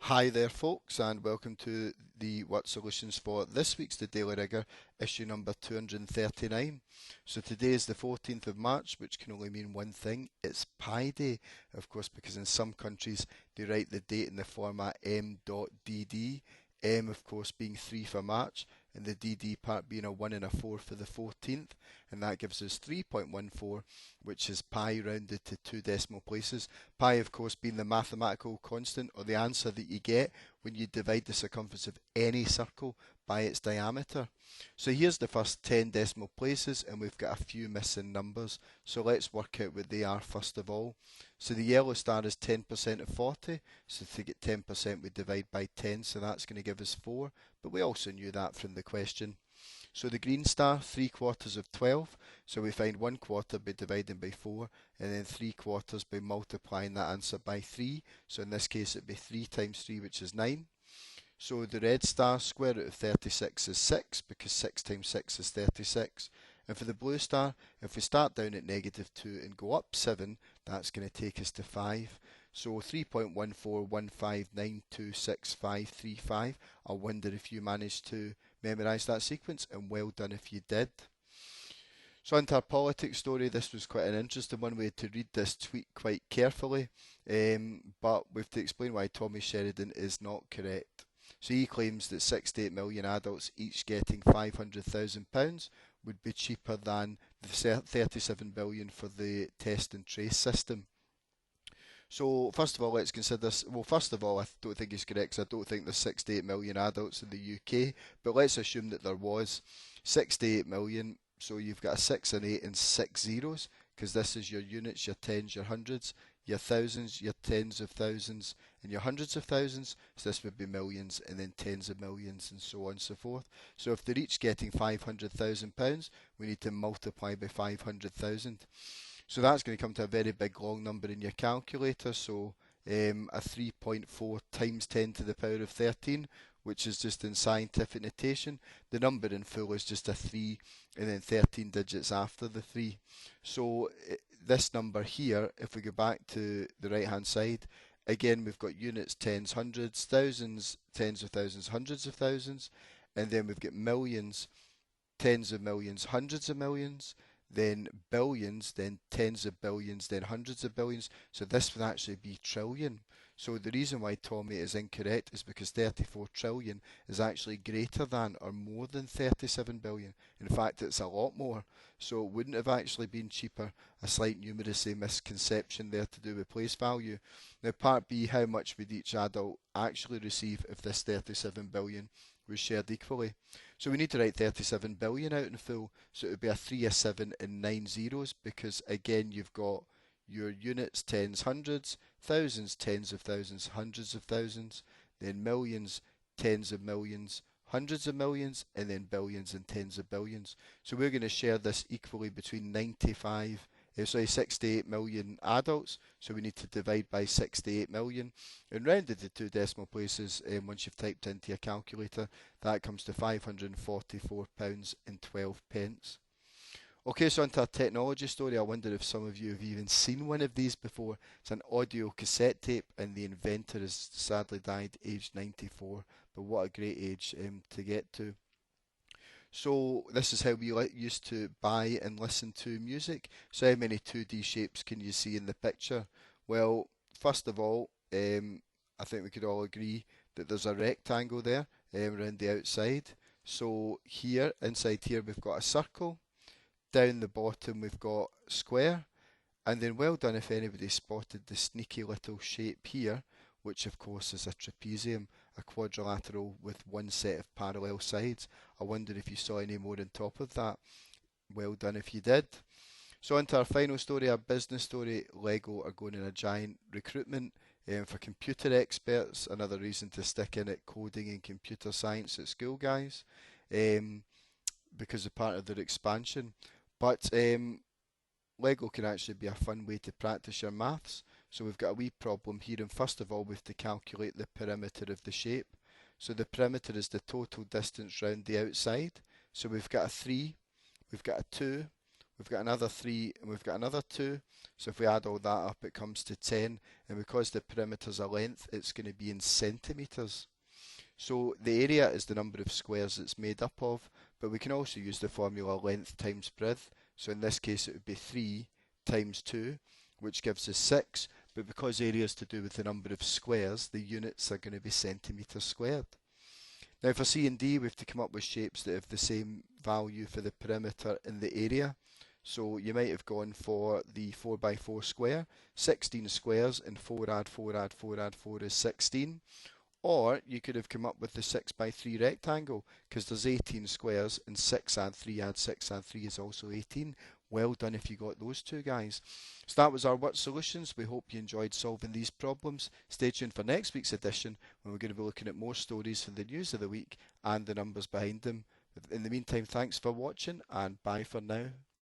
Hi there, folks, and welcome to the What Solutions for this week's The Daily Rigour, issue number 239. So today is the 14th of March, which can only mean one thing: it's Pi Day, of course, because in some countries they write the date in the format M.DD, M, of course, being 3 for March, and the DD part being a 1 and a 4 for the 14th, and that gives us 3.14, which is pi rounded to two decimal places. Pi, of course, being the mathematical constant or the answer that you get when you divide the circumference of any circle by its diameter. So here's the first 10 decimal places, and we've got a few missing numbers. So let's work out what they are first of all. So the yellow star is 10% of 40. So to get 10%, we divide by 10. So that's going to give us 4. But we also knew that from the question. So the green star, 3/4 of 12. So we find 1/4 by dividing by 4, and then 3/4 by multiplying that answer by 3. So in this case, it'd be 3 times 3, which is 9. So the red star, square root of 36 is 6, because 6 times 6 is 36. And for the blue star, if we start down at -2 and go up 7, that's going to take us to 5. So 3.14159265535. I wonder if you managed to memorise that sequence, and well done if you did. So into our politics story, this was quite an interesting one. We had to read this tweet quite carefully, but we have to explain why Tommy Sheridan is not correct. So he claims that 68 million adults each getting £500,000 would be cheaper than the 37 billion for the test and trace system. So first of all, let's consider. Well, first of all, I don't think he's correct, 'cause I don't think there's 68 million adults in the UK. But let's assume that there was 68 million. So you've got a 6, an 8, and 6 zeros, because this is your units, your tens, your hundreds, your thousands, your tens of thousands, and your hundreds of thousands. So this would be millions, and then tens of millions, and so on and so forth. So if they're each getting £500,000, we need to multiply by 500,000. So that's going to come to a very big long number in your calculator. So a 3.4 times 10 to the power of 13, which is just in scientific notation. The number in full is just a 3 and then 13 digits after the 3. So this number here, if we go back to the right hand side, again we've got units, tens, hundreds, thousands, tens of thousands, hundreds of thousands, and then we've got millions, tens of millions, hundreds of millions, then billions, then tens of billions, then hundreds of billions. So this would actually be trillion. So the reason why Tommy is incorrect is because 34 trillion is actually greater than or more than 37 billion. In fact, it's a lot more. So it wouldn't have actually been cheaper. A slight numeracy misconception there to do with place value. Now, part B, how much would each adult actually receive if this 37 billion was shared equally? So we need to write 37 billion out in full. So it would be a 3, a 7, and 9 zeros, because again you've got your units, tens, hundreds, thousands, tens of thousands, hundreds of thousands, then millions, tens of millions, hundreds of millions, and then billions and tens of billions. So we're going to share this equally between 68 million adults. So we need to divide by 68 million and rounded to two decimal places. Once you've typed into your calculator, that comes to £544.12. Okay, so onto our technology story. I wonder if some of you have even seen one of these before. It's an audio cassette tape, and the inventor has sadly died aged 94. But what a great age to get to. So this is how we used to buy and listen to music. So how many 2D shapes can you see in the picture? Well, first of all, I think we could all agree that there's a rectangle there around the outside. So here, inside here, we've got a circle. Down the bottom we've got square, and then well done if anybody spotted the sneaky little shape here, which of course is a trapezium, a quadrilateral with one set of parallel sides. I wonder if you saw any more on top of that. Well done if you did. So on to our final story, our business story. Lego are going on a giant recruitment for computer experts. Another reason to stick in at coding and computer science at school, guys, because of part of their expansion. But Lego can actually be a fun way to practice your maths. So we've got a wee problem here, and first of all we have to calculate the perimeter of the shape. So the perimeter is the total distance round the outside. So we've got a 3, we've got a 2, we've got another 3, and we've got another 2. So if we add all that up, it comes to 10. And because the perimeter's a length, it's going to be in centimetres. So the area is the number of squares it's made up of, but we can also use the formula length times breadth. So in this case, it would be 3 times 2, which gives us 6. But because area is to do with the number of squares, the units are going to be centimetres squared. Now for C and D, we have to come up with shapes that have the same value for the perimeter and the area. So you might have gone for the 4x4 square, 16 squares, and 4 add 4 add 4 add 4 is 16. Or you could have come up with the 6x3 rectangle, because there's 18 squares, and 6 add 3 add 6 add 3 is also 18. Well done if you got those two, guys. So that was our word solutions. We hope you enjoyed solving these problems. Stay tuned for next week's edition, when we're going to be looking at more stories from the news of the week and the numbers behind them. In the meantime, thanks for watching, and bye for now.